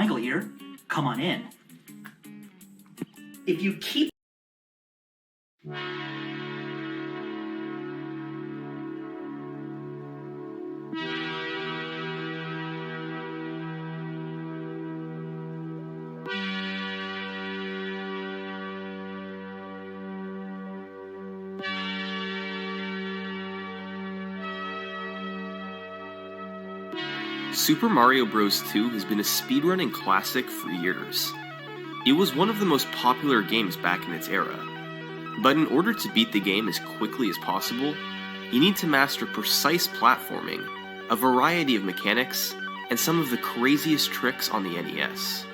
Michael here. Come on in. If you keep Super Mario Bros. 2 has been a speedrunning classic for years. It was one of the most popular games back in its era. But in order to beat the game as quickly as possible, you need to master precise platforming, a variety of mechanics, and some of the craziest tricks on the NES.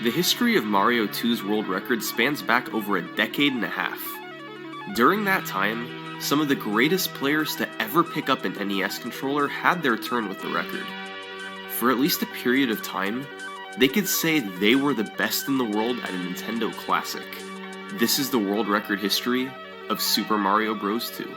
The history of Mario 2's world record spans back over a decade and a half. During that time, some of the greatest players to ever pick up an NES controller had their turn with the record. For at least a period of time, they could say they were the best in the world at a Nintendo classic. This is the world record history of Super Mario Bros. 2.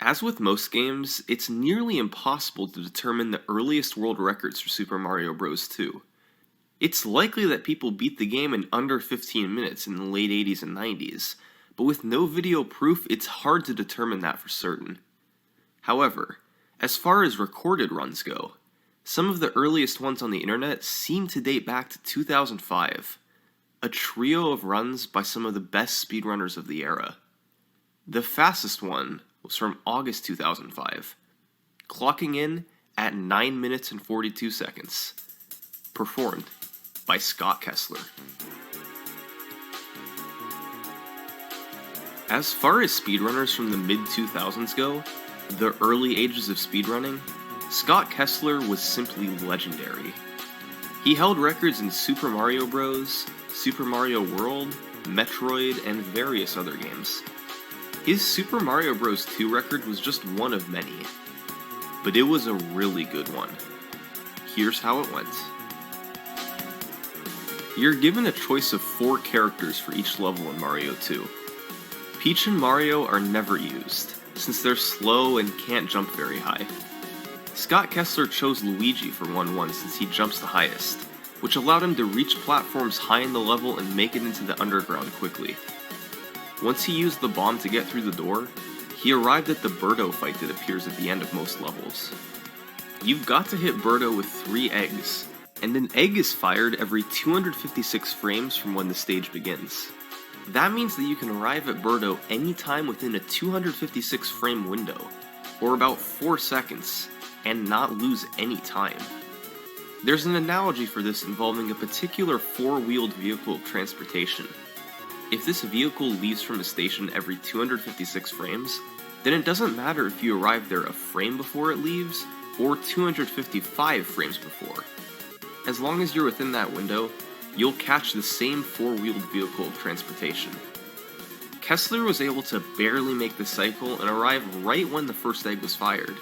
As with most games, it's nearly impossible to determine the earliest world records for Super Mario Bros. 2. It's likely that people beat the game in under 15 minutes in the late 80s and 90s, but with no video proof, it's hard to determine that for certain. However, as far as recorded runs go, some of the earliest ones on the internet seem to date back to 2005, a trio of runs by some of the best speedrunners of the era. The fastest one was from August 2005, clocking in at 9 minutes and 42 seconds, performed by Scott Kessler. As far as speedrunners from the mid-2000s go, the early ages of speedrunning, Scott Kessler was simply legendary. He held records in Super Mario Bros., Super Mario World, Metroid, and various other games. His Super Mario Bros. 2 record was just one of many, but it was a really good one. Here's how it went. You're given a choice of 4 characters for each level in Mario 2. Peach and Mario are never used, since they're slow and can't jump very high. Scott Kessler chose Luigi for 1-1 since he jumps the highest, which allowed him to reach platforms high in the level and make it into the underground quickly. Once he used the bomb to get through the door, he arrived at the Birdo fight that appears at the end of most levels. You've got to hit Birdo with 3 eggs, and an egg is fired every 256 frames from when the stage begins. That means that you can arrive at Birdo anytime within a 256 frame window, or about 4 seconds, and not lose any time. There's an analogy for this involving a particular 4-wheeled vehicle of transportation. If this vehicle leaves from a station every 256 frames, then it doesn't matter if you arrive there a frame before it leaves, or 255 frames before. As long as you're within that window, you'll catch the same 4-wheeled vehicle of transportation. Kessler was able to barely make the cycle and arrive right when the first egg was fired,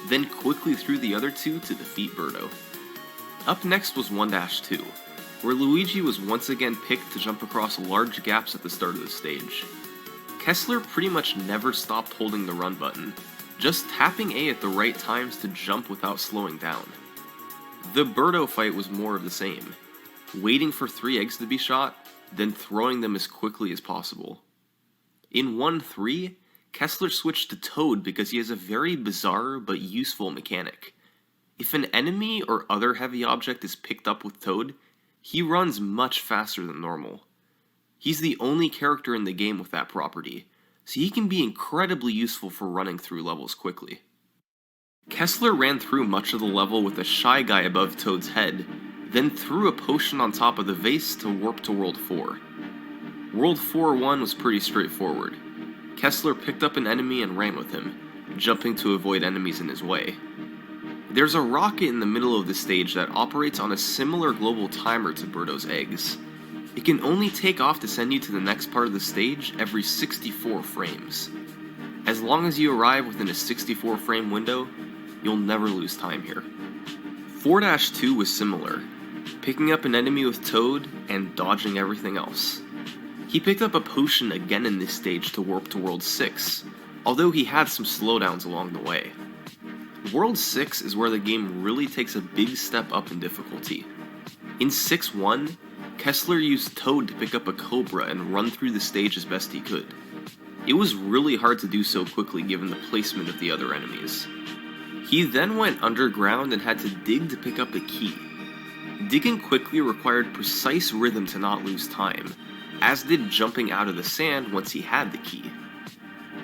then quickly threw the other 2 to defeat Birdo. Up next was 1-2, where Luigi was once again picked to jump across large gaps at the start of the stage. Kessler pretty much never stopped holding the run button, just tapping A at the right times to jump without slowing down. The Birdo fight was more of the same, waiting for 3 eggs to be shot, then throwing them as quickly as possible. In 1-3, Kessler switched to Toad because he has a very bizarre but useful mechanic. If an enemy or other heavy object is picked up with Toad, he runs much faster than normal. He's the only character in the game with that property, so he can be incredibly useful for running through levels quickly. Kessler ran through much of the level with a Shy Guy above Toad's head, then threw a potion on top of the vase to warp to World 4. World 4-1 was pretty straightforward. Kessler picked up an enemy and ran with him, jumping to avoid enemies in his way. There's a rocket in the middle of the stage that operates on a similar global timer to Birdo's eggs. It can only take off to send you to the next part of the stage every 64 frames. As long as you arrive within a 64 frame window, you'll never lose time here. 4-2 was similar, picking up an enemy with Toad and dodging everything else. He picked up a potion again in this stage to warp to World 6, although he had some slowdowns along the way. World 6 is where the game really takes a big step up in difficulty. In 6-1, Kessler used Toad to pick up a Cobra and run through the stage as best he could. It was really hard to do so quickly given the placement of the other enemies. He then went underground and had to dig to pick up a key. Digging quickly required precise rhythm to not lose time, as did jumping out of the sand once he had the key.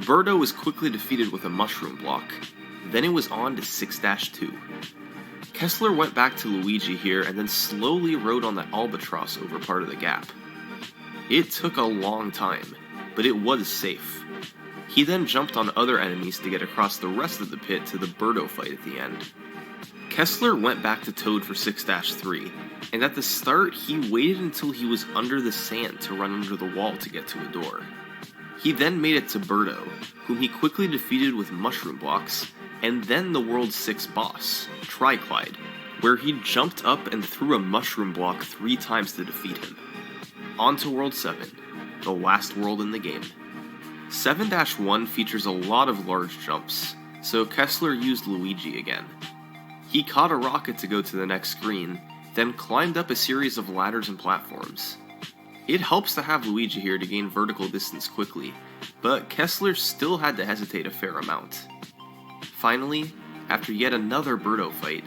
Birdo was quickly defeated with a mushroom block, then it was on to 6-2. Kessler went back to Luigi here and then slowly rode on the albatross over part of the gap. It took a long time, but it was safe. He then jumped on other enemies to get across the rest of the pit to the Birdo fight at the end. Kessler went back to Toad for 6-3, and at the start he waited until he was under the sand to run under the wall to get to a door. He then made it to Birdo, whom he quickly defeated with mushroom blocks, and then the World 6 boss, Clyde, where he jumped up and threw a mushroom block 3 times to defeat him. On to World 7, the last world in the game. 7-1 features a lot of large jumps, so Kessler used Luigi again. He caught a rocket to go to the next screen, then climbed up a series of ladders and platforms. It helps to have Luigi here to gain vertical distance quickly, but Kessler still had to hesitate a fair amount. Finally, after yet another Birdo fight,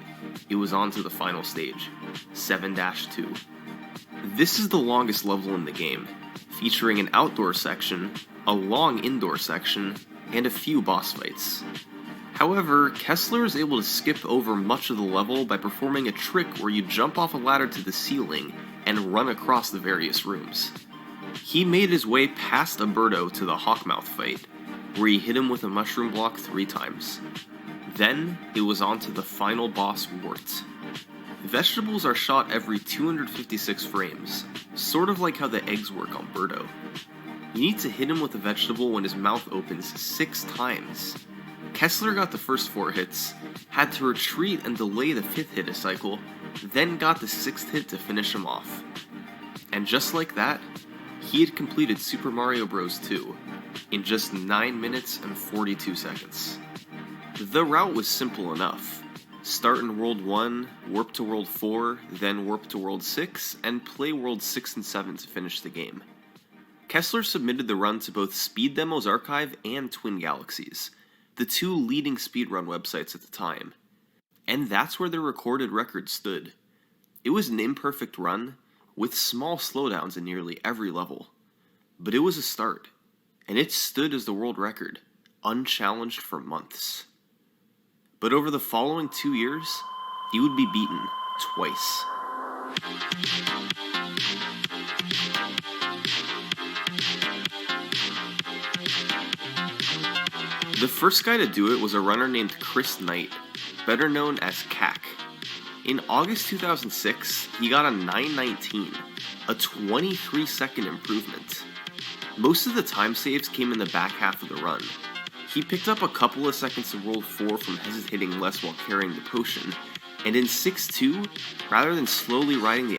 it was on to the final stage, 7-2. This is the longest level in the game, featuring an outdoor section, a long indoor section, and a few boss fights. However, Kessler is able to skip over much of the level by performing a trick where you jump off a ladder to the ceiling and run across the various rooms. He made his way past a Birdo to the Hawkmouth fight, where he hit him with a mushroom block 3 times. Then, it was on to the final boss, Wart. Vegetables are shot every 256 frames, sort of like how the eggs work on Birdo. You need to hit him with a vegetable when his mouth opens 6 times. Kessler got the first 4 hits, had to retreat and delay the 5th hit a cycle, then got the 6th hit to finish him off. And just like that, he had completed Super Mario Bros. 2 in just 9 minutes and 42 seconds. The route was simple enough. Start in World 1, warp to World 4, then warp to World 6, and play World 6 and 7 to finish the game. Kessler submitted the run to both Speed Demos Archive and Twin Galaxies, the 2 leading speedrun websites at the time. And that's where their recorded record stood. It was an imperfect run, with small slowdowns in nearly every level. But it was a start, and it stood as the world record, unchallenged for months. But over the following 2 years, he would be beaten twice. The first guy to do it was a runner named Chris Knight, better known as CAC. In August 2006, he got a 9:19, a 23-second improvement. Most of the time saves came in the back half of the run. He picked up a couple of seconds in World 4 from hesitating less while carrying the potion, and in 6-2, rather than slowly riding the